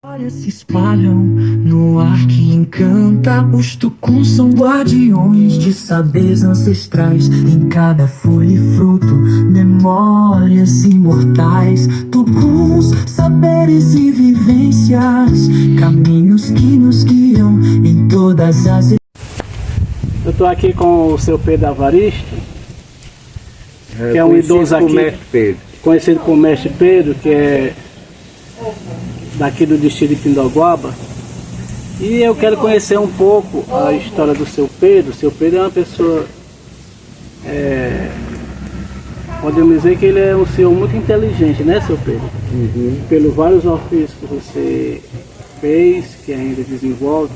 Histórias se espalham no ar que encanta. Os tucuns são guardiões de saberes ancestrais. Em cada folha e fruto, memórias imortais. Tucuns, saberes e vivências, caminhos que nos guiam em todas as... Eu estou aqui com o seu Pedro Avaristo, que é um idoso aqui, conhecido como Mestre Pedro, que é daqui do distrito de Pindaguaba. E eu quero conhecer um pouco a história do seu Pedro. O seu Pedro é uma pessoa, podemos dizer que ele é um senhor muito inteligente, né, seu Pedro? Pelos vários ofícios que você fez, que ainda desenvolve.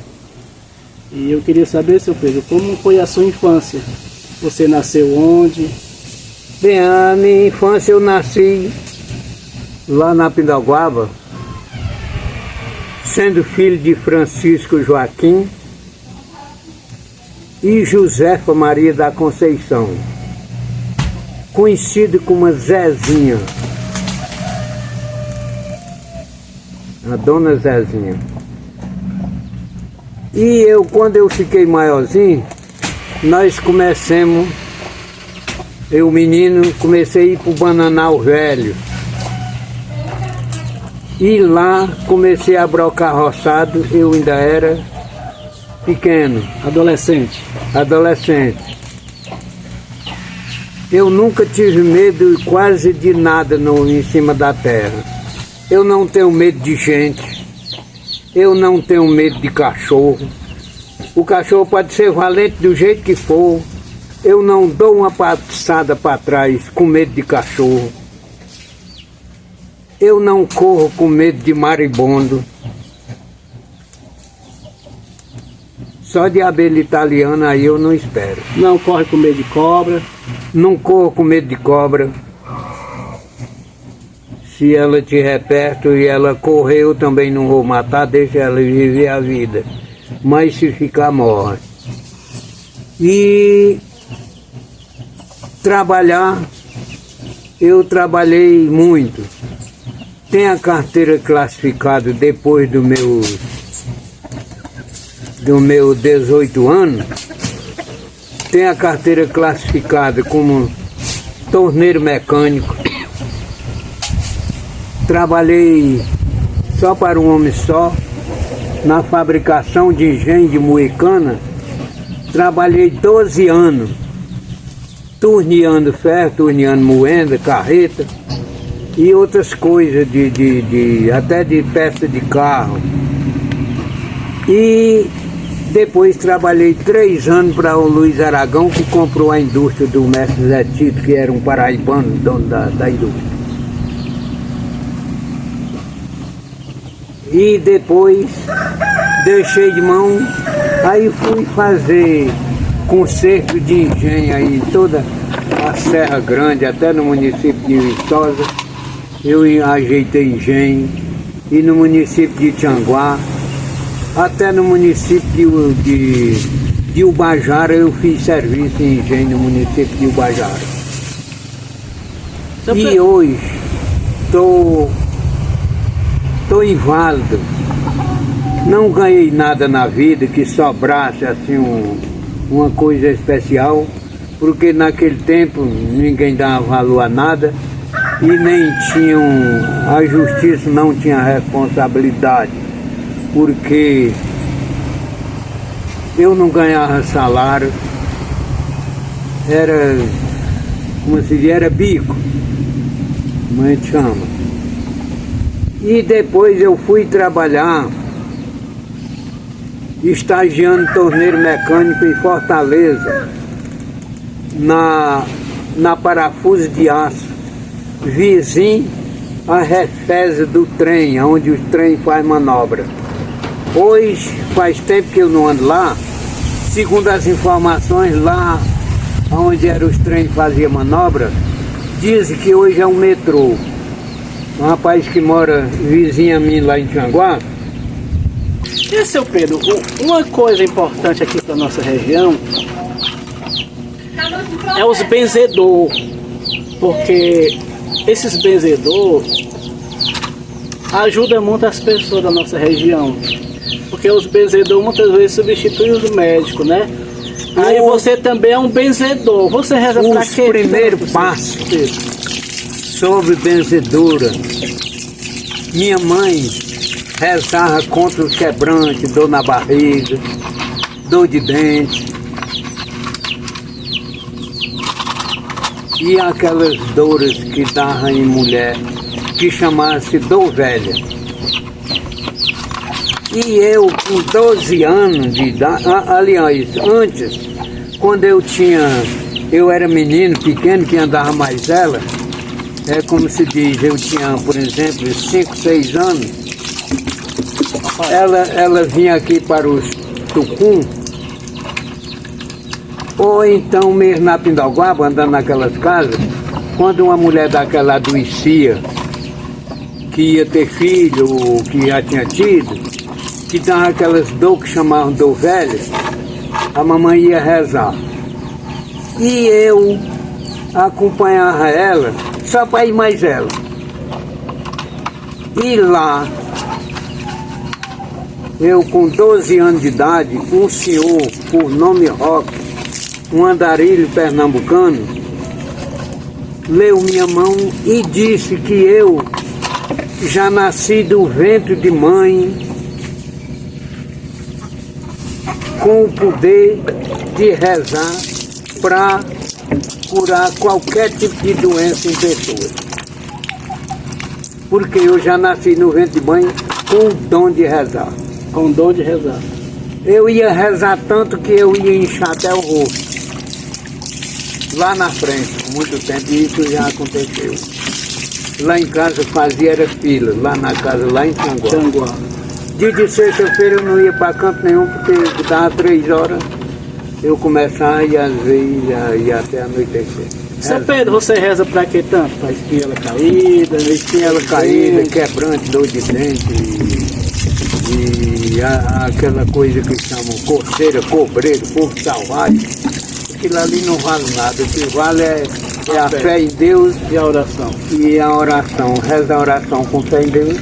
E eu queria saber, seu Pedro, como foi a sua infância? Você nasceu onde? Bem, a minha infância eu nasci lá na Pindaguaba, sendo filho de Francisco Joaquim e Josefa Maria da Conceição, conhecido como Zezinha, a dona Zezinha. E quando eu fiquei maiorzinho, nós começamos, eu menino, comecei a ir para o Bananal Velho. E lá comecei a brocar roçado, eu ainda era pequeno. Adolescente. Eu nunca tive medo quase de nada em cima da terra. Eu não tenho medo de gente. Eu não tenho medo de cachorro. O cachorro pode ser valente do jeito que for. Eu não dou uma passada para trás com medo de cachorro. Eu não corro com medo de maribondo. Só de abelha italiana aí eu não espero. Não corre com medo de cobra? Não corro com medo de cobra. Se ela estiver perto e ela correr, eu também não vou matar, deixa ela viver a vida. Mas se ficar, morre. E trabalhar, eu trabalhei muito. Tem a carteira classificada depois do meu 18 anos. Tem a carteira classificada como torneiro mecânico. Trabalhei só para um homem só, na fabricação de engenho de moicana. Trabalhei 12 anos, torneando ferro, torneando moenda, carreta e outras coisas, até de peça de carro. E depois trabalhei 3 anos para o Luiz Aragão, que comprou a indústria do mestre Zé Tito, que era um paraibano, dono da indústria. E depois deixei de mão, aí fui fazer conserto de engenho aí, toda a Serra Grande, até no município de Viçosa, eu ajeitei engenho, e no município de Tianguá, até no município de Ubajara eu fiz serviço em engenho no município de Ubajara. E hoje estou inválido, não ganhei nada na vida que sobrasse assim uma coisa especial, porque naquele tempo ninguém dava valor a nada e nem a justiça não tinha responsabilidade, porque eu não ganhava salário, era, como se diz, era bico, como a gente chama. E depois eu fui trabalhar estagiando torneiro mecânico em Fortaleza, na parafuso de aço, vizinho à refesa do trem, onde o trem faz manobra. Hoje faz tempo que eu não ando lá, segundo as informações lá onde era os trens faziam manobra, dizem que hoje é um metrô. Um rapaz que mora vizinho a mim lá em Tianguá. E seu Pedro, uma coisa importante aqui para nossa região é os benzedores, porque esses benzedores ajuda muito as pessoas da nossa região. Porque os benzedores muitas vezes substituem os médicos, né? Aí você também é um benzedor. Você reza pra quê? Os primeiros passos sobre benzedura. Minha mãe rezava contra o quebrante, dor na barriga, dor de dente. E aquelas dores que davam em mulher, que chamasse dor velha. E eu, com 12 anos de idade, aliás, antes, quando eu era menino pequeno que andava mais ela, é como se diz, eu tinha, por exemplo, 5, 6 anos, ela vinha aqui para os Tucum, ou então mesmo na Pindaguaba, andando naquelas casas, quando uma mulher daquela adoecia, que ia ter filho, ou que já tinha tido, que dava aquelas dor que chamavam dor velha, a mamãe ia rezar. E eu acompanhava ela, só para ir mais ela. E lá, eu com 12 anos de idade, um senhor, por nome Roque, um andarilho pernambucano, leu minha mão e disse que eu já nasci do ventre de mãe, com o poder de rezar para curar qualquer tipo de doença em pessoas. Porque eu já nasci no ventre de mãe com o dom de rezar. Com o dom de rezar. Eu ia rezar tanto que eu ia inchar até o rosto. Lá na frente, muito tempo, e isso já aconteceu. Lá em casa fazia era fila, lá na casa, lá em Tianguá. Dia de sexta-feira eu não ia para canto nenhum, porque dava 3 horas, eu começava e às vezes ia até anoitecer. Seu Pedro, você reza para que tanto? Para espinhela caída, espinhela caída, quebrante, dor de dente, e aquela coisa que chamam coceira, cobreiro, povo salvagem. Aquilo ali não vale nada, o que vale é a fé em Deus e a oração. E a oração, reza a oração com fé em Deus.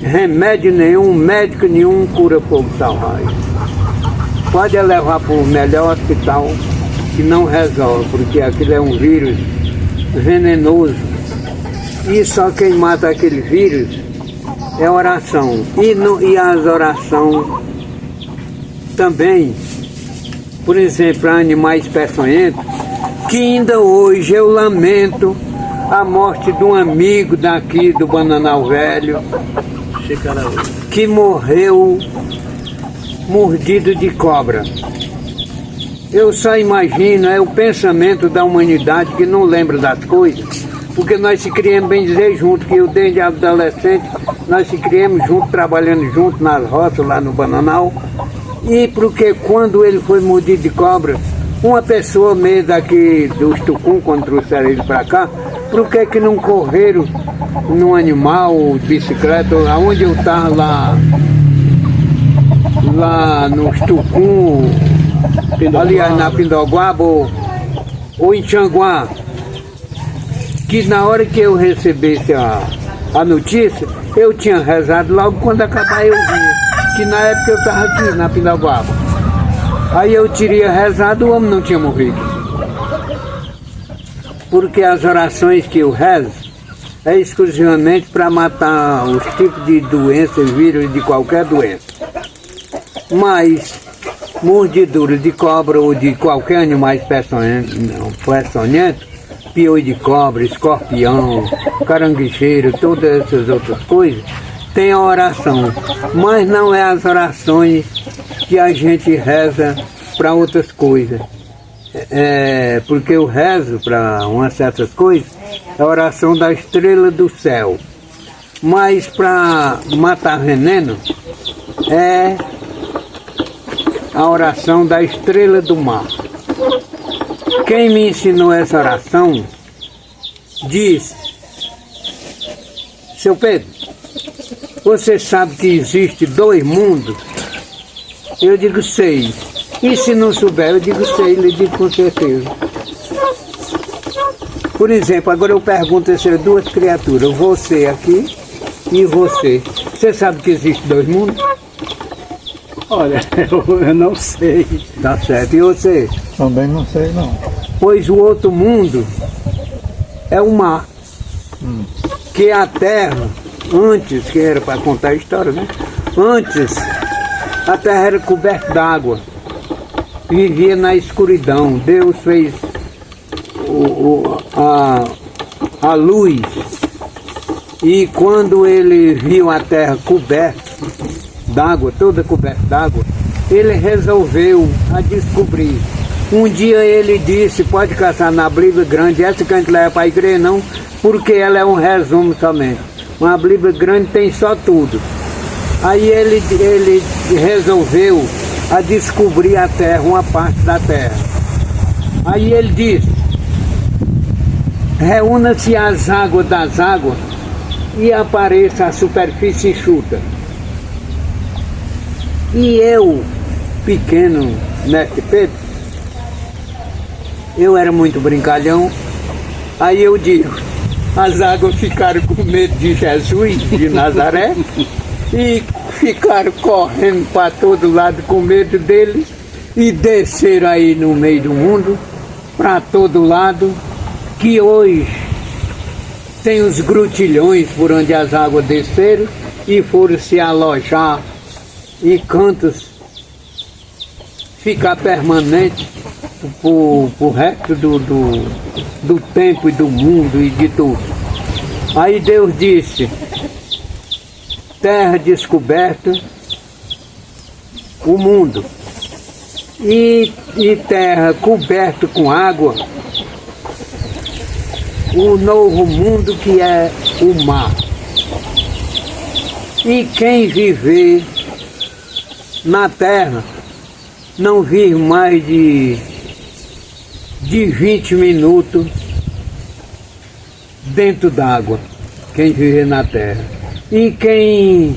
Remédio nenhum, médico nenhum cura fogo salvagem. Pode levar para o melhor hospital que não resolve, porque aquilo é um vírus venenoso. E só quem mata aquele vírus é a oração. E as orações também, por exemplo, animais peçonhentos, que ainda hoje eu lamento a morte de um amigo daqui do Bananal Velho, que morreu mordido de cobra. Eu só imagino, é o pensamento da humanidade que não lembra das coisas, porque nós se criamos, bem dizer, junto, que eu desde adolescente, nós se criamos juntos, trabalhando juntos nas roças lá no Bananal, e porque quando ele foi mordido de cobra, uma pessoa mesmo daqui dos Tucum, quando trouxeram ele para cá, por que não correram num animal, bicicleta, aonde eu estava lá nos Tucum, aliás, na Pindaguaba ou em Tianguá, que na hora que eu recebesse a notícia, eu tinha rezado logo quando acabar eu vinha, que na época eu estava aqui na Pindaguaba. Aí eu teria rezado, o homem não tinha morrido. Porque as orações que eu rezo é exclusivamente para matar os tipos de doenças, vírus de qualquer doença. Mas mordidura de cobra ou de qualquer animal peçonhento, piolho de cobra, escorpião, caranguejeiro, todas essas outras coisas, tem a oração. Mas não é as orações que a gente reza para outras coisas. Porque eu rezo para umas certas coisas, é a oração da estrela do céu. Mas para matar veneno, é a oração da estrela do mar. Quem me ensinou essa oração diz: seu Pedro, você sabe que existe 2 mundos? Eu digo, sei. E se não souber, eu digo, sei, ele diz com certeza. Por exemplo, agora eu pergunto a essas duas criaturas, você aqui e você. Você sabe que existe dois mundos? Olha, eu não sei. Tá certo. E você? Também não sei não. Pois o outro mundo é o mar. Que a terra, antes, que era para contar a história, né? Antes, a terra era coberta d'água. Vivia na escuridão. Deus fez a luz. E quando ele viu a terra coberta d'água, toda coberta d'água, ele resolveu a descobrir. Um dia ele disse, pode caçar na Bíblia grande, essa que a gente leva para a igreja não, porque ela é um resumo somente. Uma Bíblia grande tem só tudo. Aí ele resolveu a descobrir a terra, uma parte da terra. Aí ele disse, reúna-se as águas das águas e apareça a superfície enxuta. E eu, pequeno, mestre Pedro, eu era muito brincalhão, aí eu digo, as águas ficaram com medo de Jesus, de Nazaré, e ficaram correndo para todo lado com medo dele, e desceram aí no meio do mundo, para todo lado, que hoje tem os grutilhões por onde as águas desceram e foram se alojar em cantos, ficar permanente pro resto do tempo e do mundo e de tudo. Aí Deus disse, terra descoberta, o mundo, e terra coberta com água, o novo mundo que é o mar. E quem viver na terra não vive mais de 20 minutos dentro d'água, quem viver na terra. E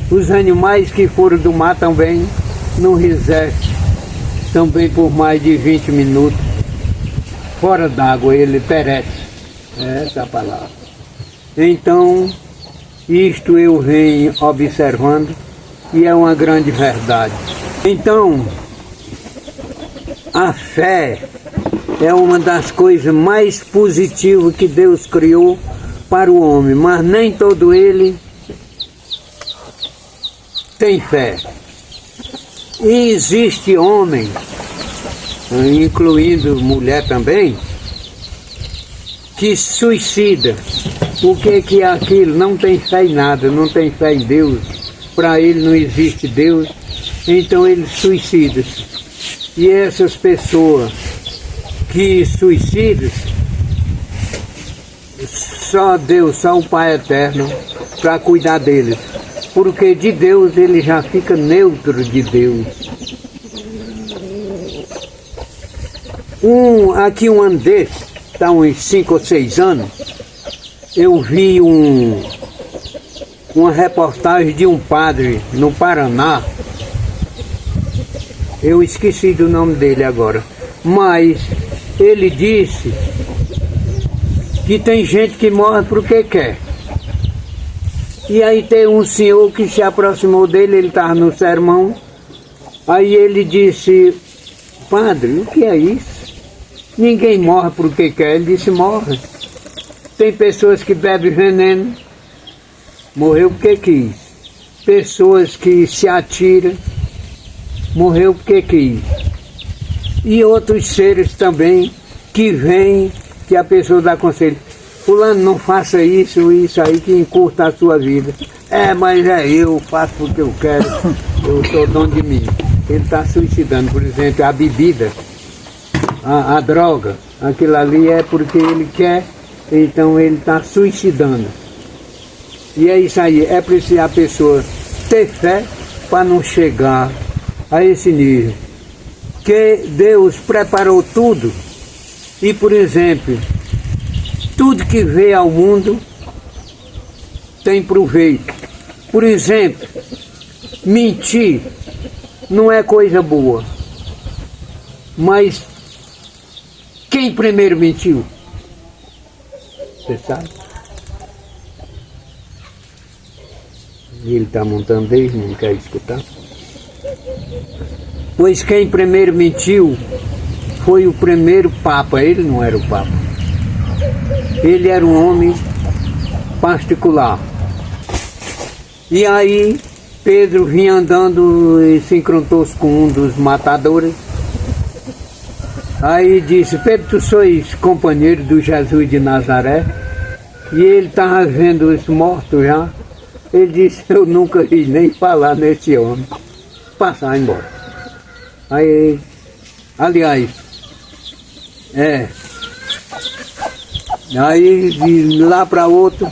os animais que foram do mar também não resistem também por mais de 20 minutos fora d'água, ele perece. Essa é a palavra. Então, isto eu venho observando e é uma grande verdade. Então, a fé é uma das coisas mais positivas que Deus criou para o homem, mas nem todo ele tem fé. E existe homem, incluindo mulher também, que suicida. O que é aquilo? Não tem fé em nada, não tem fé em Deus. Para ele não existe Deus, então ele suicida. E essas pessoas que suicidam, só Deus, só o Pai Eterno para cuidar deles. Porque de Deus ele já fica neutro de Deus. Aqui um ano desse, está uns 5 ou 6 anos, eu vi uma reportagem de um padre no Paraná. Eu esqueci do nome dele agora, mas ele disse que tem gente que morre porque quer. E aí tem um senhor que se aproximou dele, ele estava no sermão, aí ele disse, padre, o que é isso? Ninguém morre porque quer. Ele disse, morre. Tem pessoas que bebem veneno, morreu porque quis. Pessoas que se atiram, morreu porque quis. E outros seres também que vêm, que a pessoa dá conselho. Fulano, não faça isso aí que encurta a sua vida. Mas eu faço porque eu quero, eu sou dono de mim. Ele está suicidando, por exemplo, a bebida. A droga, aquilo ali é porque ele quer, então ele está suicidando. E é isso aí, é preciso a pessoa ter fé para não chegar a esse nível. Que Deus preparou tudo e, por exemplo, tudo que veio ao mundo tem proveito. Por exemplo, mentir não é coisa boa, mas quem primeiro mentiu? você sabe. Ele está montando desde, não quer escutar. Pois quem primeiro mentiu foi o primeiro Papa, ele não era o Papa. Ele era um homem particular. E aí Pedro vinha andando e se encontrou com um dos matadores. Aí disse: Pedro, tu sois companheiro do Jesus de Nazaré? E ele estava vendo os mortos já. Ele disse: eu nunca vi nem falar nesse homem. Passar embora. Aí, aliás, aí de lá para outro,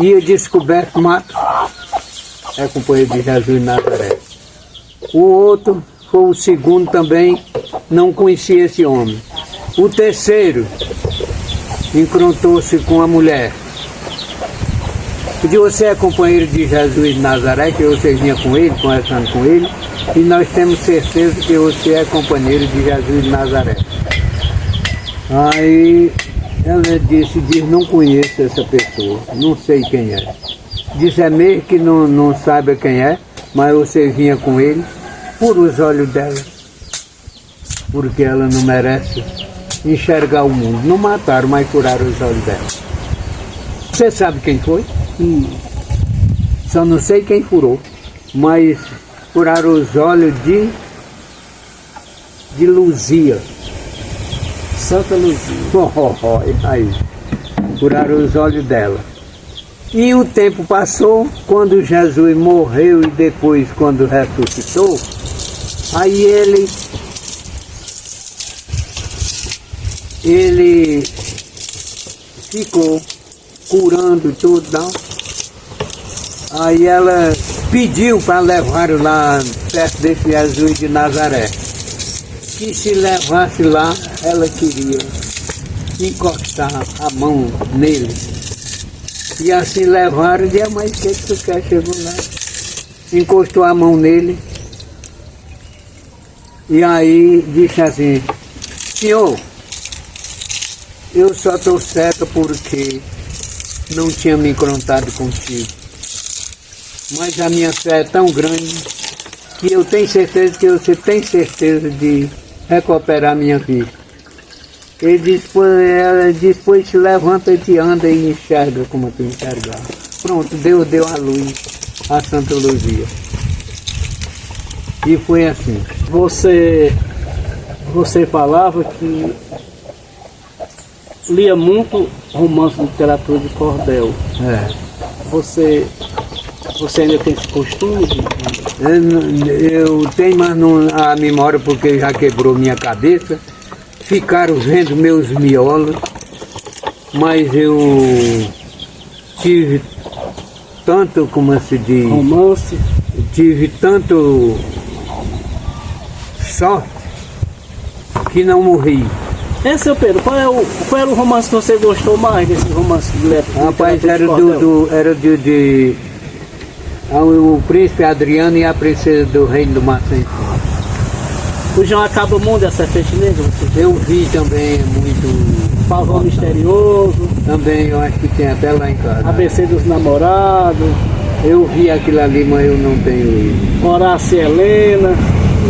ia descoberto mato, é companheiro de Jesus de Nazaré. O outro foi o segundo também, não conhecia esse homem. O terceiro encontrou-se com a mulher. Pediu: você é companheiro de Jesus de Nazaré, que você vinha com ele, conversando com ele, e nós temos certeza que você é companheiro de Jesus de Nazaré. Aí ela disse: não conheço essa pessoa, não sei quem é. Disse: é mesmo que não saiba quem é, mas você vinha com ele, por os olhos dela, porque ela não merece enxergar o mundo. Não mataram, mas curaram os olhos dela. Você sabe quem foi? Só não sei quem furou, mas furaram os olhos de Luzia. Santa Luzia. Aí, furaram os olhos dela. E o tempo passou, quando Jesus morreu e depois quando ressuscitou, aí ele ficou curando tudo, não? Aí ela pediu para levar lá perto desse Jesus de Nazaré. Que se levasse lá, ela queria encostar a mão nele. E assim levaram, e mas o que tu quer? Chegou lá, encostou a mão nele. E aí disse assim: Senhor, eu só estou certa porque não tinha me encontrado contigo. Mas a minha fé é tão grande que eu tenho certeza que você tem certeza de recuperar minha vida. Ela disse: pois se levanta e te anda e enxerga como tu enxergava. Pronto, Deus deu a luz a Santa Luzia. E foi assim. Você falava que lia muito romance de literatura de cordel. Você ainda tem esse costume? Eu tenho, mas não a memória, porque já quebrou minha cabeça. Ficaram vendo meus miolos, mas eu tive tanto, como se diz, romance, tive tanto sorte que não morri. Seu Pedro, qual era o romance que você gostou mais desse romance de literatura? Rapaz, era o Príncipe Adriano e a Princesa do Reino do Mar Sem Fim. O João Acaba o Mundo e a Serpente Negra? Eu vi também, muito. Pavão Misterioso. Também, eu acho que tem até lá em casa. ABC dos Namorados. Eu vi aquilo ali, mas eu não tenho lido. Horácio e Helena.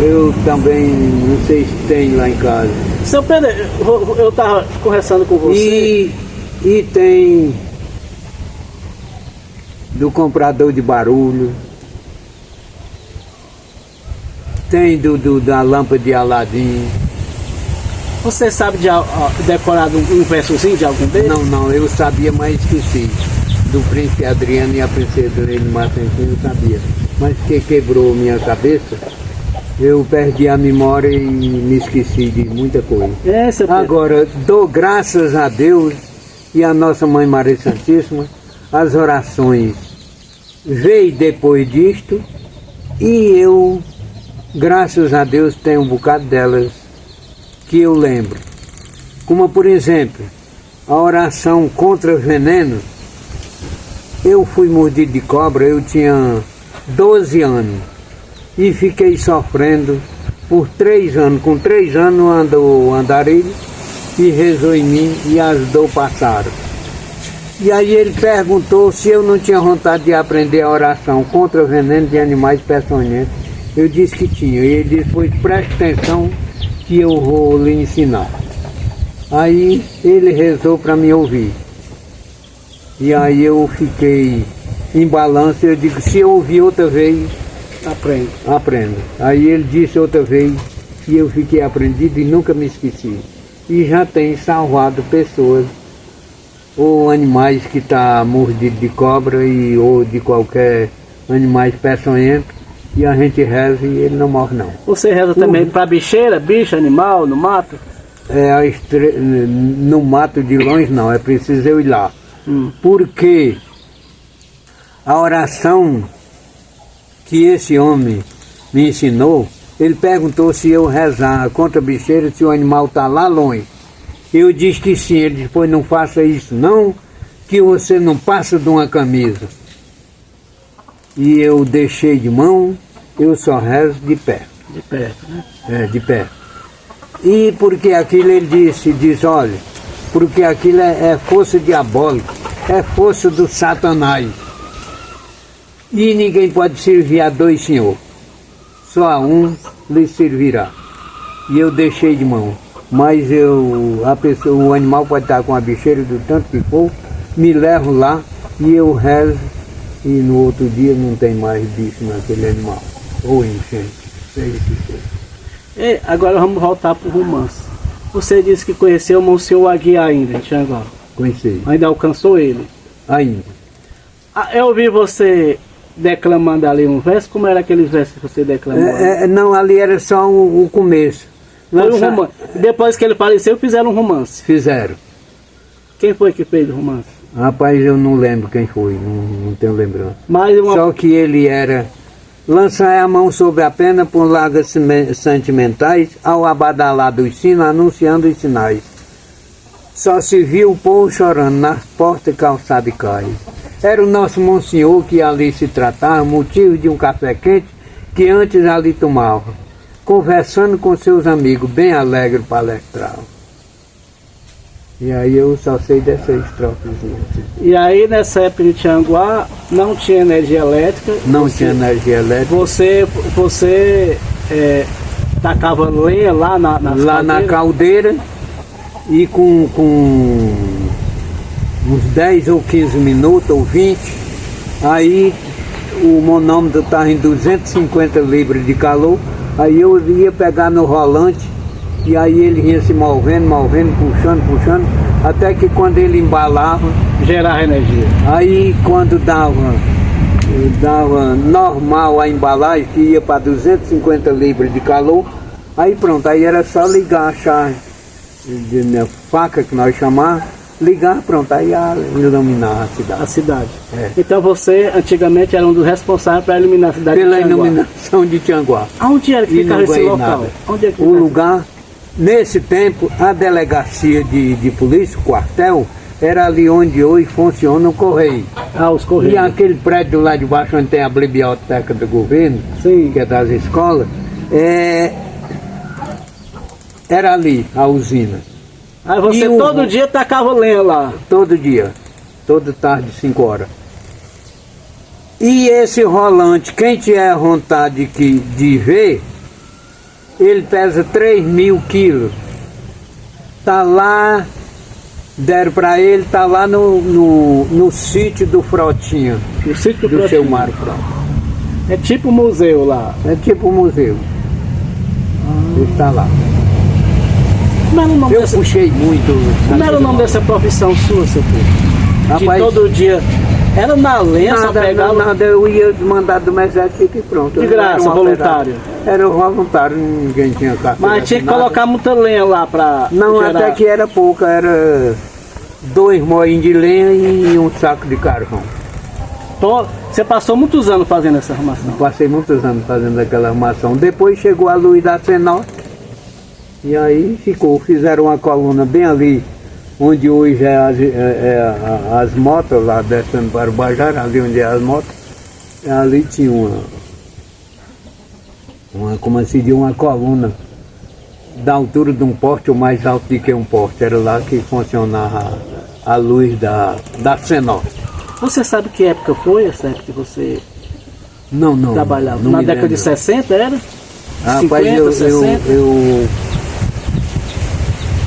Eu também não sei se tem lá em casa. Seu Pedro, eu estava conversando com você. E tem do Comprador de Barulho. Tem da Lâmpada de Aladim. Você sabe decorar um versozinho de algum deles? Não, eu sabia, mas esqueci. Do Príncipe Adriano e a Princesa do Reino do Mar Sem Fim eu sabia. Mas que quebrou minha cabeça, eu perdi a memória e me esqueci de muita coisa. Agora, dou graças a Deus e a Nossa Mãe Maria Santíssima, as orações veio depois disto, e eu, graças a Deus, tenho um bocado delas que eu lembro. Como, por exemplo, a oração contra veneno. Eu fui mordido de cobra, eu tinha 12 anos e fiquei sofrendo por 3 anos. Com 3 anos andou o andarilho e rezou em mim e as dores passaram. E aí ele perguntou se eu não tinha vontade de aprender a oração contra o veneno de animais peçonhentos. Eu disse que tinha. E ele disse, pois preste atenção que eu vou lhe ensinar. Aí ele rezou para me ouvir. E aí eu fiquei em balanço. Eu digo, se eu ouvir outra vez, aprendo. Aí ele disse outra vez e eu fiquei aprendido e nunca me esqueci. E já tem salvado pessoas ou animais que estão mordidos de cobra ou de qualquer animais peçonhento. E a gente reza e ele não morre não. Você reza também para bicheira, bicho, animal, no mato? No mato de longe não, é preciso eu ir lá. Porque a oração que esse homem me ensinou, ele perguntou se eu rezar contra a bicheira, se o animal está lá longe. Eu disse que sim, ele disse, pois não faça isso não, que você não passa de uma camisa. E eu deixei de mão, eu só rezo de pé. De perto, né? De pé. E porque aquilo ele diz, olha, porque aquilo é força diabólica, é força do Satanás. E ninguém pode servir a dois senhores, só a um lhe servirá. E eu deixei de mão, mas o animal pode estar com a bicheira do tanto que for, me levo lá e eu rezo, e no outro dia não tem mais bicho naquele animal, ou enchente, seja o que for. E agora vamos voltar para o romance. Você disse que conheceu o Monsenhor Aguiar ainda, em Tianguá. Conheci. Ainda alcançou ele? Ainda. Eu ouvi você declamando ali um verso. Como era aqueles versos que você declamou? Não, ali era só o começo. Foi um romance. Depois que ele faleceu, fizeram um romance. Fizeram. Quem foi que fez o romance? Rapaz, eu não lembro quem foi, não tenho lembrança. Mas Só que ele era... Lançai a mão sobre a pena por largas sentimentais, ao abadalar dos sinos, anunciando os sinais. Só se viu o povo chorando nas portas calçadas e cais. Era o nosso Monsenhor que ali se tratava, motivo de um café quente que antes ali tomava, conversando com seus amigos, bem alegre palestrava. E aí eu só sei dessas estroфezinhas. E aí nessa época de Tianguá não tinha energia elétrica? Não tinha energia elétrica. Você tacava lenha lá na caldeira e com uns 10 ou 15 minutos ou 20, aí o monômetro estava em 250 libras de calor, aí eu ia pegar no rolante. E aí ele vinha se movendo, puxando, até que quando ele embalava, gerava energia. Aí quando dava normal a embalagem, que ia para 250 libras de calor, aí pronto, aí era só ligar a chave de faca que nós chamávamos, ligar, pronto, aí ia iluminar a cidade. Então você antigamente era um dos responsáveis para iluminar a cidade pela de Tianguá. Iluminação de Tianguá. Onde era que ficava esse local? Onde é que o lugar, nesse tempo, a delegacia de polícia, o quartel, era ali onde hoje funciona o Correio. Os Correios. E aquele prédio lá de baixo onde tem a biblioteca do governo, sim, que é das escolas, era ali a usina. Aí você todo dia tacava lenha lá? Todo dia, toda tarde, 5 horas. E esse rolante, quem tiver vontade de ver, ele pesa 3.000 quilos. Tá lá, deram para ele, tá lá no sítio do Frotinha. No sítio do seu Mário Frota. É tipo museu lá? É tipo museu. Ele está lá. Eu puxei muito. Como era o nome dessa profissão sua, seu filho? Rapaz, de todo dia. Era na lenha, só pegava? Nada, eu ia mandar do exército e pronto. De graça, voluntário? Era voluntário, ninguém tinha carteira. Mas tinha que colocar muita lenha lá para... Não, gerar... até que era pouca, era 2 moinhos de lenha e um saco de carvão. Então, você passou muitos anos fazendo essa armação? Passei muitos anos fazendo aquela armação. Depois chegou a luz da Senor e aí fizeram uma coluna bem ali, onde hoje as motos lá descendo para o Bajara, ali onde é as motos, ali tinha uma coluna da altura de um poste ou mais alto do que um poste. Era lá que funcionava a luz da Senorte. Você sabe que época foi essa época que você Não, trabalhava? não Na me década de lembro. 60 era? Rapaz, 50, 60? eu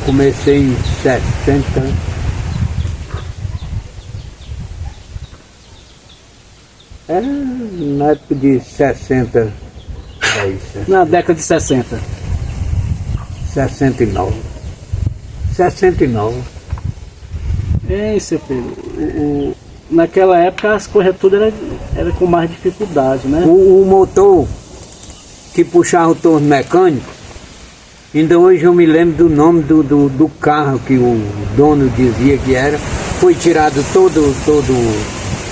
comecei em 60. Era na época de 60. Na década de 60. 69. 69. Ei, seu Pedro, naquela época as correturas era com mais dificuldade, né? O motor que puxava o torno mecânico, ainda hoje eu me lembro do nome do carro que o dono dizia que era. Foi tirado todo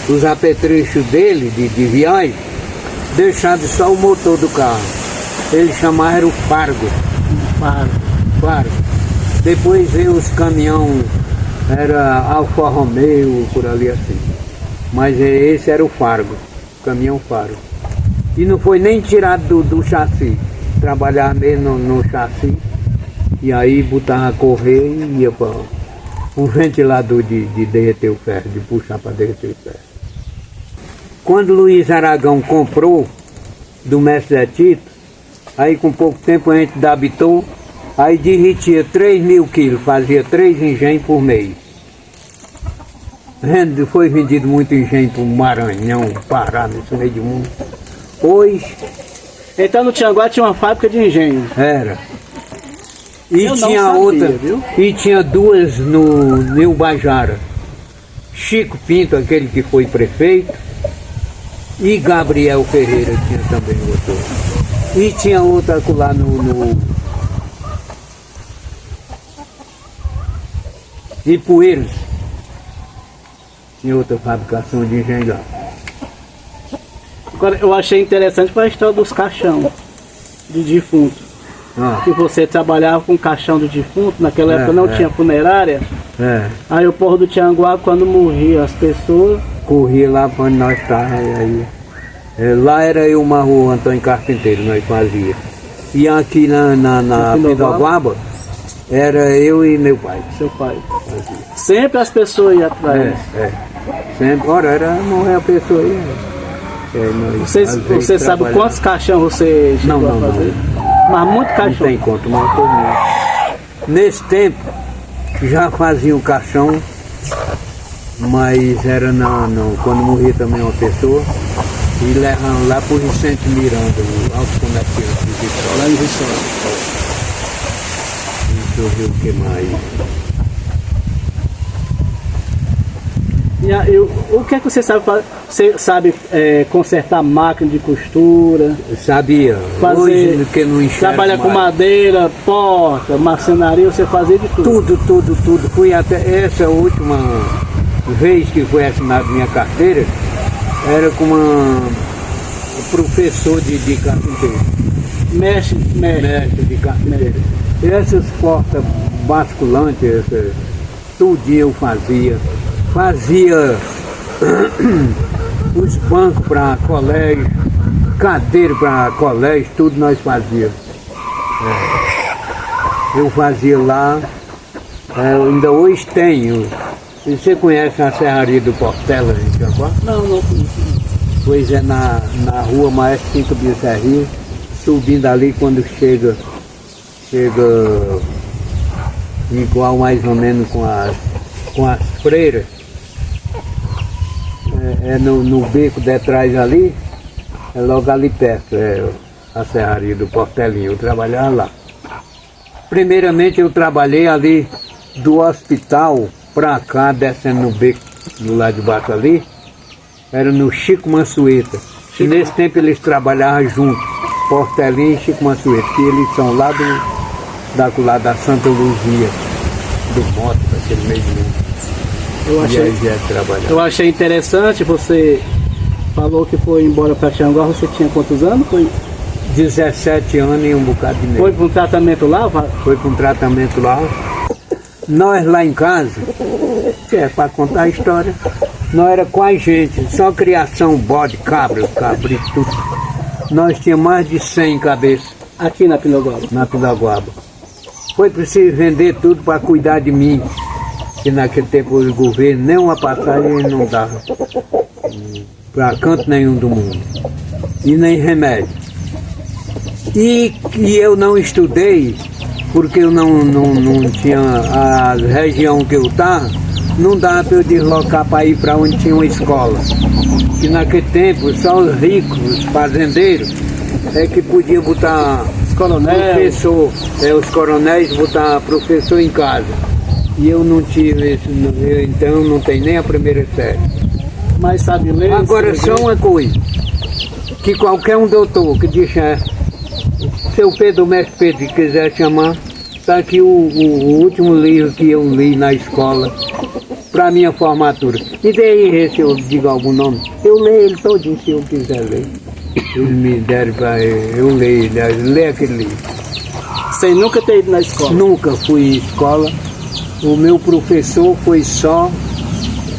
os apetrechos dele de viagem, deixado só o motor do carro. Ele chamava era o Fargo. Fargo. Depois veio os caminhão, era Alfa Romeo, por ali assim. Mas esse era o Fargo, caminhão Fargo. E não foi nem tirado do chassi. Trabalhava mesmo no chassi. E aí botava a correr e ia para um ventilador de derreter o ferro, de puxar para derreter o ferro. Quando Luiz Aragão comprou do mestre Zé Tito, aí com pouco tempo a gente habitou, aí derretia 3.000 quilos, fazia 3 engenhos por mês. Foi vendido muito engenho para o Maranhão, Pará, nesse meio do mundo. Hoje... Então no Tianguá tinha uma fábrica de engenho. Era. E Eu não tinha sabia, outra, viu? e tinha duas no Ubajara. Chico Pinto, aquele que foi prefeito, e Gabriel Ferreira tinha também outra. E tinha outra lá no Ipueiros. Tinha outra fabricação de engenho lá. Agora eu achei interessante para a história dos caixão de defunto. Que você trabalhava com caixão do defunto, naquela época não tinha funerária. Aí o povo do Tianguá, quando morria as pessoas, corria lá para onde nós estávamos. Lá era eu, uma rua Antônio Carpinteiro, nós fazia. E aqui na Pindaguaba era eu e meu pai. Seu pai. Sempre as pessoas iam atrás. Sempre. Ora, era morrer a pessoa aí. Você sabe quantos caixão você chegou a fazer? Mas muito caixão. Não tem conta, mas foi muito. Nesse tempo já fazia um caixão, mas era quando morria também uma pessoa, e levavam lá por Vicente Miranda, o alto comerciante de Vitória. Lá em Vitória. Deixa eu ver o que mais. E o que é que você sabe fazer? Você sabe consertar máquina de costura? Sabia. Fazer, hoje que não enxergo trabalha com madeira, porta, marcenaria, você fazia de tudo? Tudo. Fui até essa última vez que foi assinada minha carteira, era com uma professor de carpinteiro. Mestre de carpinteiro. Essas portas basculantes, tudinho eu fazia. Fazia os bancos para colégio, cadeira para colégio, tudo nós fazíamos. Eu fazia lá, ainda hoje tenho. Você conhece a Serraria do Portela em Tianguá? Não conheço. Pois é na rua Maestro Cinco Bezerria, subindo ali quando chega igual mais ou menos com as freiras. No beco de trás ali, é logo ali perto, a Serraria do Portelinho, eu trabalhava lá. Primeiramente eu trabalhei ali do hospital pra cá, descendo no beco do lado de baixo ali, era no Chico Mansueta. E nesse tempo eles trabalhavam juntos, Portelinho e Chico Mansueta, que eles são lá do lado da Santa Luzia, do Moto, daquele meio de mundo. Eu achei interessante, você falou que foi embora para Tianguá, você tinha quantos anos? Foi 17 anos e um bocado de mês. Foi para um tratamento lá? Foi para um tratamento lá. Nós lá em casa, que é para contar a história, nós era com a gente, só criação, bode, cabra, cabrito, tudo. Nós tínhamos mais de 100 cabeças. Aqui na Pindaguaba? Na Pindaguaba. Foi preciso vender tudo para cuidar de mim. que naquele tempo o governo nem uma passagem não dava para canto nenhum do mundo, e nem remédio. E eu não estudei, porque eu não tinha a região que eu estava, não dava para eu deslocar para ir para onde tinha uma escola. Que naquele tempo só os ricos, os fazendeiros, é que podiam botar professor, os coronéis botar professor em casa. E eu não tive isso, então não tenho nem a primeira série. Mas sabe ler? Agora só uma coisa, que qualquer um doutor que disser, seu Pedro, mestre Pedro, que quiser chamar, está aqui o último livro que eu li na escola, para minha formatura. E daí, se eu digo algum nome, eu leio ele todinho se eu quiser ler. Eles me deram para eu ler, ler aquele livro. Você nunca ter ido na escola? Nunca fui à escola. O meu professor foi só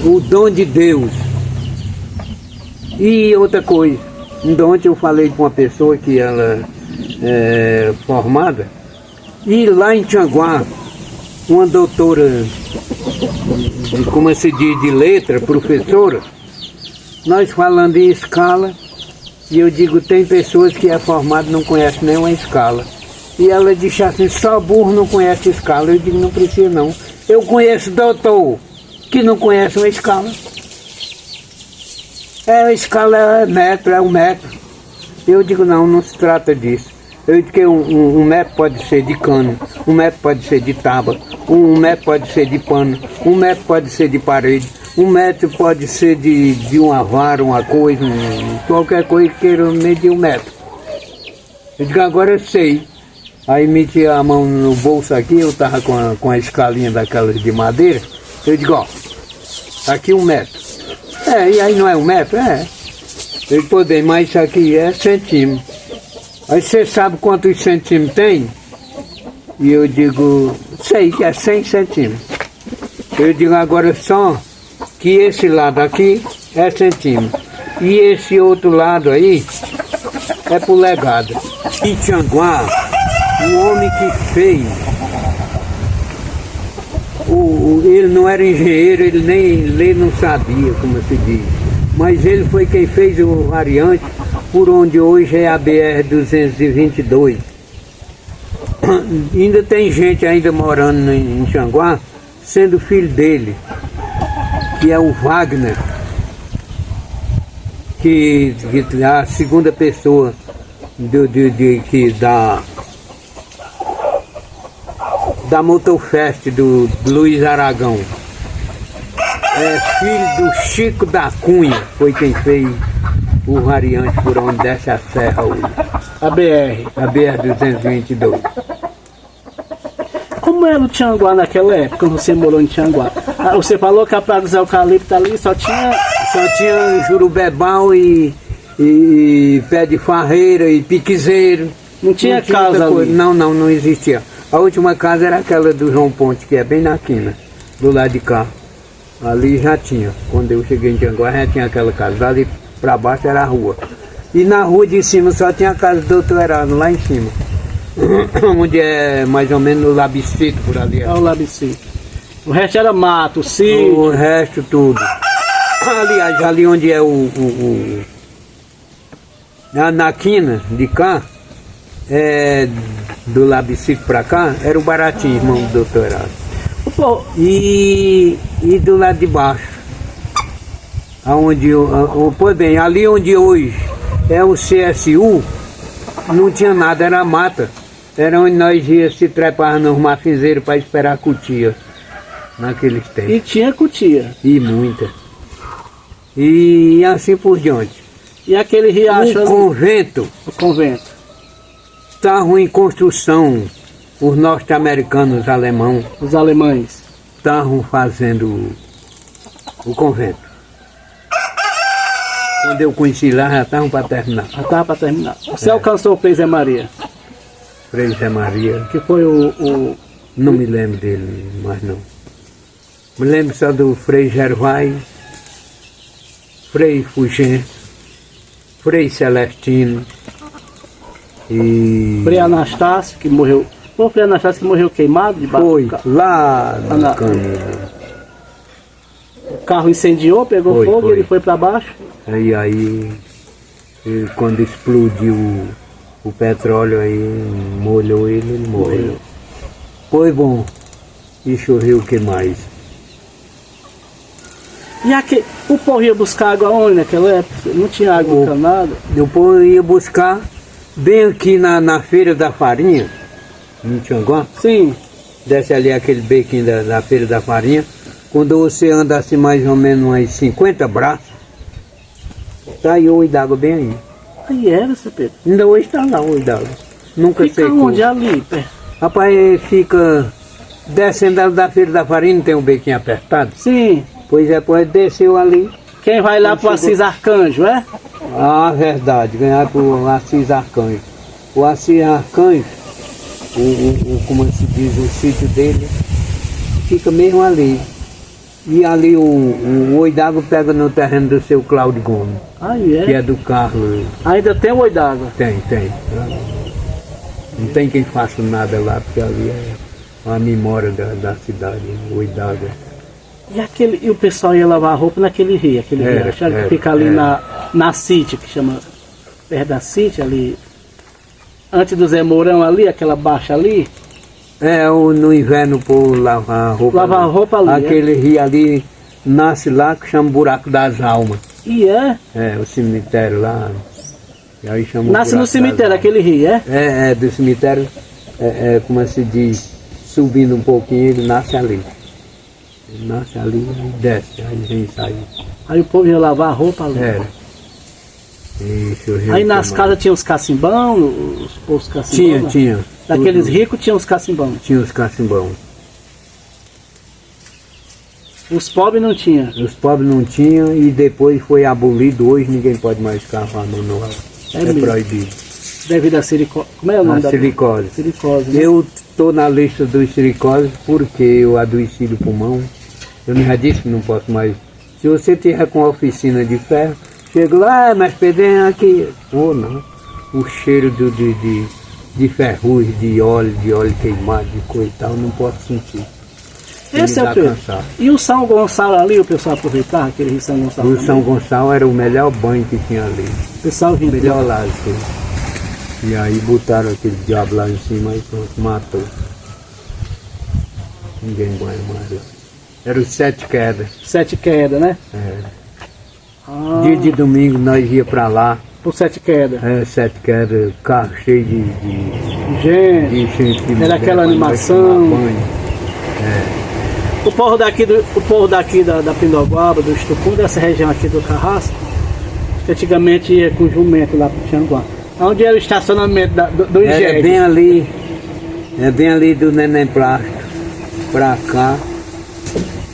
o dom de Deus. E outra coisa, ontem eu falei com uma pessoa que ela é formada, e lá em Tianguá, uma doutora, como se diz, de letra, professora, nós falando em escala, e eu digo, tem pessoas que é formada e não conhecem nenhuma escala. E ela disse assim, só burro não conhece escala. Eu digo, não precisa não. Eu conheço doutor que não conhece uma escala. A escala é metro, é um metro. Eu digo, não se trata disso. Eu digo que um metro pode ser de cano, um metro pode ser de tábua, um metro pode ser de pano, um metro pode ser de parede, um metro pode ser de uma vara, uma coisa, qualquer coisa que queira medir um metro. Eu digo, agora eu sei. Aí meti a mão no bolso aqui, eu estava com a escalinha daquelas de madeira, eu digo, ó, aqui 1 metro. E aí não é 1 metro? Eu digo, bem, mas isso aqui é centímetro. Aí você sabe quantos centímetros tem? E eu digo, sei que é 100 centímetros. Eu digo, agora só que esse lado aqui é centímetro. E esse outro lado aí é polegada. Em Tianguá, o homem que fez, ele não era engenheiro, ele nem ler não sabia, como se diz. Mas ele foi quem fez o variante por onde hoje é a BR-222. Ainda tem gente ainda morando em Tianguá, sendo filho dele, que é o Wagner, que é a segunda pessoa que da Motorfest do Luiz Aragão. É filho do Chico da Cunha, foi quem fez o variante por onde desce a serra hoje. A BR-222. Como era o Tianguá naquela época, quando você morou em Tianguá? Você falou que a Praia dos Eucaliptos ali só tinha jurubebal e pé de farreira e piquezeiro. Não tinha casa ali? Não existia. A última casa era aquela do João Ponte, que é bem na quina, do lado de cá. Ali já tinha. Quando eu cheguei em Tianguá já tinha aquela casa. Ali para baixo era a rua. E na rua de cima só tinha a casa do doutor Heraldo, lá em cima. Onde é mais ou menos o Labicito por ali. É o Labicito. O resto era mato, sítio. O resto tudo. Aliás, ali onde é na quina de cá, do Labicito para cá, era o Baratinho, irmão do doutor Heraldo. E do lado de baixo, pois bem, ali onde hoje é o CSU, não tinha nada, era mata. Era onde nós íamos se trepar nos mafinzeiros para esperar a cutia, naqueles tempos. E tinha cutia? E muita. E assim por diante. E aquele riacho ali? O convento estava em construção. Os norte-americanos, os alemães, estavam fazendo o convento. Quando eu conheci lá, já estavam para terminar. Já estava para terminar. Você alcançou o Frei Zé Maria? Frei Zé Maria. Que foi Não me lembro dele, mas não. Me lembro só do Frei Gervais, Frei Fulgêncio, Frei Celestino e... Frei Anastácio, que morreu... Foi o Frei Anastácio que morreu queimado debaixo do carro? Foi, lá no caminho. carro incendiou, pegou fogo e ele foi para baixo? Aí quando explodiu o petróleo, aí molhou ele morreu. Foi bom. E choveu o que mais? E aqui, o povo ia buscar água onde naquela época? Não tinha água encanada? O povo ia buscar bem aqui na Feira da Farinha, em Tianguá. Sim. Desce ali aquele bequinho da Feira da Farinha. Quando você anda assim mais ou menos umas 50 braços, saiu o olho d'água bem aí. Aí era, seu Pedro? Ainda hoje está lá o olho d'água. Nunca fica secou. Onde? Ali, perto? Rapaz, fica descendo da Feira da Farinha, não tem um bequinho apertado? Sim. Pois é, pois desceu ali. Quem vai lá pro Assis Arcanjo, é? Ah, verdade, ganhar pro Assis Arcanjo. O Assis Arcanjo, como se diz, o sítio dele, fica mesmo ali. E ali o olho d'água pega no terreno do seu Cláudio Gomes, que é do Carlos. Ainda tem o olho d'água? Tem. Não tem quem faça nada lá, porque ali é a memória da cidade, o olho d'água. E o pessoal ia lavar roupa naquele rio, rio, acharam que fica ali na City, que chama, perto da City, ali, antes do Zé Mourão ali, aquela baixa ali. No inverno por lavar roupa. Lavar ali. Roupa ali. Aquele rio ali nasce lá, que chama Buraco das Almas. E é? O cemitério lá. E aí chama nasce no cemitério, aquele rio, é? Do cemitério, como se diz, subindo um pouquinho, ele nasce ali. Ele nasce ali e desce, aí vem sair. Aí o povo ia lavar a roupa ali. Aí nas casas tinha os cacimbão, os povos cacimbão? Tinha. Daqueles ricos tinha os cacimbão? Tinha os cacimbão. Os pobres não tinham? Os pobres não tinham e depois foi abolido. Hoje ninguém pode mais cavar manual. É proibido. Devido à silicose. Como é o nome da silicose? Silicose, né? Eu estou na lista dos silicose porque eu adoeci do pulmão. Eu já disse que não posso mais. Se você tiver com a oficina de ferro, chega lá, mas Pedrinho aqui. Não. O cheiro de ferrugem, de óleo queimado, de coisa e tal, não posso sentir. Esse é o Pedro. E o São Gonçalo ali, o pessoal aproveitava aquele rio São Gonçalo? O São Gonçalo era o melhor banho que tinha ali. O pessoal vinha. Melhor lá, assim. E aí botaram aquele diabo lá em cima e pronto, matou. Ninguém banha mais lá. Era os 7 quedas. 7 quedas, né? Dia de domingo nós ia pra lá. Por 7 quedas. 7 quedas, carro cheio de gente. Era aquela animação. O povo daqui da Pindoguaba, do Estucum, dessa região aqui do Carrasco, que antigamente ia com jumento lá pro Tianguá. Onde era o estacionamento do engenho? É bem ali do Neném Plástico, pra cá,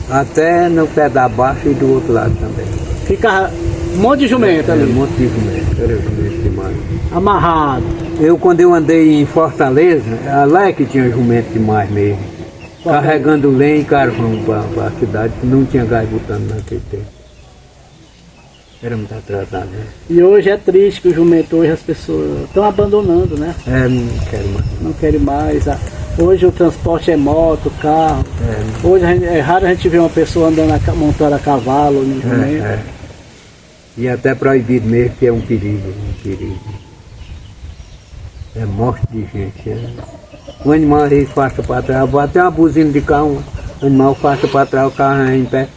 até no pé da baixa e do outro lado também. Ficava um monte de jumento ali? Um monte de jumento, era jumento demais. Amarrado? Quando eu andei em Fortaleza, lá é que tinha jumento demais mesmo. Carregando lenha e carvão para a cidade, que não tinha gás botando naquele tempo. Era muito atrasado, né? E hoje é triste que o jumento, hoje as pessoas estão abandonando, né? Não quero mais. Não querem mais. Hoje o transporte é moto, carro. Hoje é raro a gente ver uma pessoa andando, montando a cavalo no jumento. E até proibido mesmo, que é um perigo, É morte de gente. O animal aí passa para trás, até uma buzina de carro, o animal passa para trás, o carro é em pé,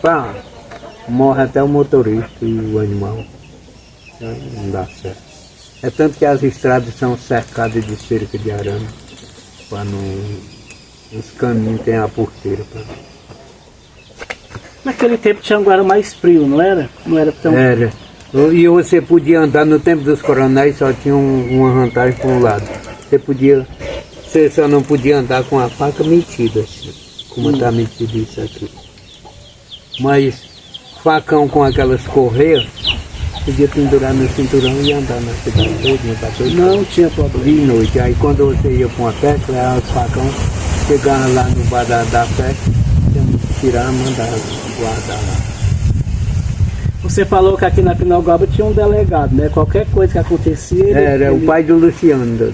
morre até o motorista e o animal. Não dá certo. É tanto que as estradas são cercadas de cerca de arame, para não. Os caminhos tem a porteira. Naquele tempo Tianguá era mais frio, não era? Não era tão. Era. E você podia andar, no tempo dos coronéis só tinha uma vantagem por um lado. Você só não podia andar com a faca metida, assim, como está metido isso aqui. Mas facão com aquelas correias, podia pendurar no cinturão e andar na cidade toda, não tinha problema. De noite. Aí quando você ia para uma festa, os facão chegavam lá no bar da festa, tirar, mandar guardar lá. Você falou que aqui na Pindoguaba tinha um delegado, né? Qualquer coisa que acontecia... Era o pai do Luciano,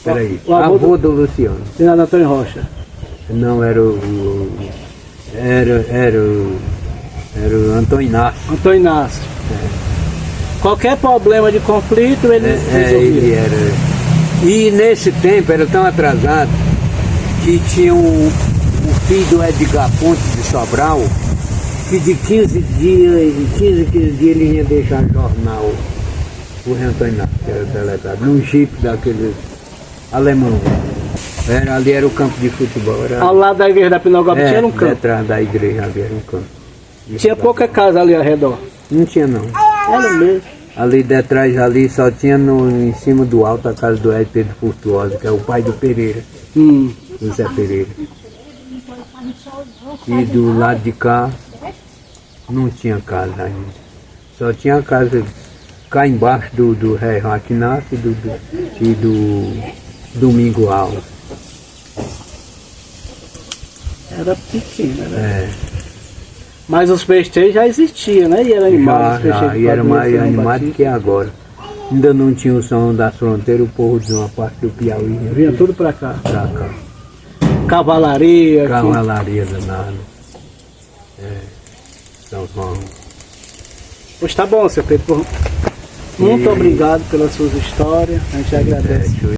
peraí, o avô do Luciano. Senador Antônio Rocha. Não, era Era o Antônio Inácio. Antônio Inácio. Qualquer problema de conflito ele resolvia. Ele era. E nesse tempo era tão atrasado que tinha o filho do Edgar Pontes de Sobral, que de 15 dias ele ia deixar jornal, o Antônio Inácio, que era delegado, num jipe daqueles alemão. Ali era o campo de futebol. Ao lado da igreja da Pinogópolis tinha um campo. Atrás da igreja ali era um campo. Tinha pouca casa ali ao redor. Não tinha não. Era mesmo. Ali detrás ali só tinha em cima do alto a casa do Ed Pedro Furtuosa, que é o pai do Pereira. José Pereira. E do lado de cá não tinha casa ainda. Só tinha casa cá embaixo do Rei Raquinácio e do Domingo Alves. Era pequena, né? Mas os festejos já existiam, né? E era animado. E era mais animado que agora. Ainda não tinha o São das Fronteiras, o povo de uma parte do Piauí. Vinha tudo pra cá. Pra cá. Cavalaria. Cavalaria danada. São João. Pois tá bom, seu Pedro. Muito obrigado pelas suas histórias. A gente agradece.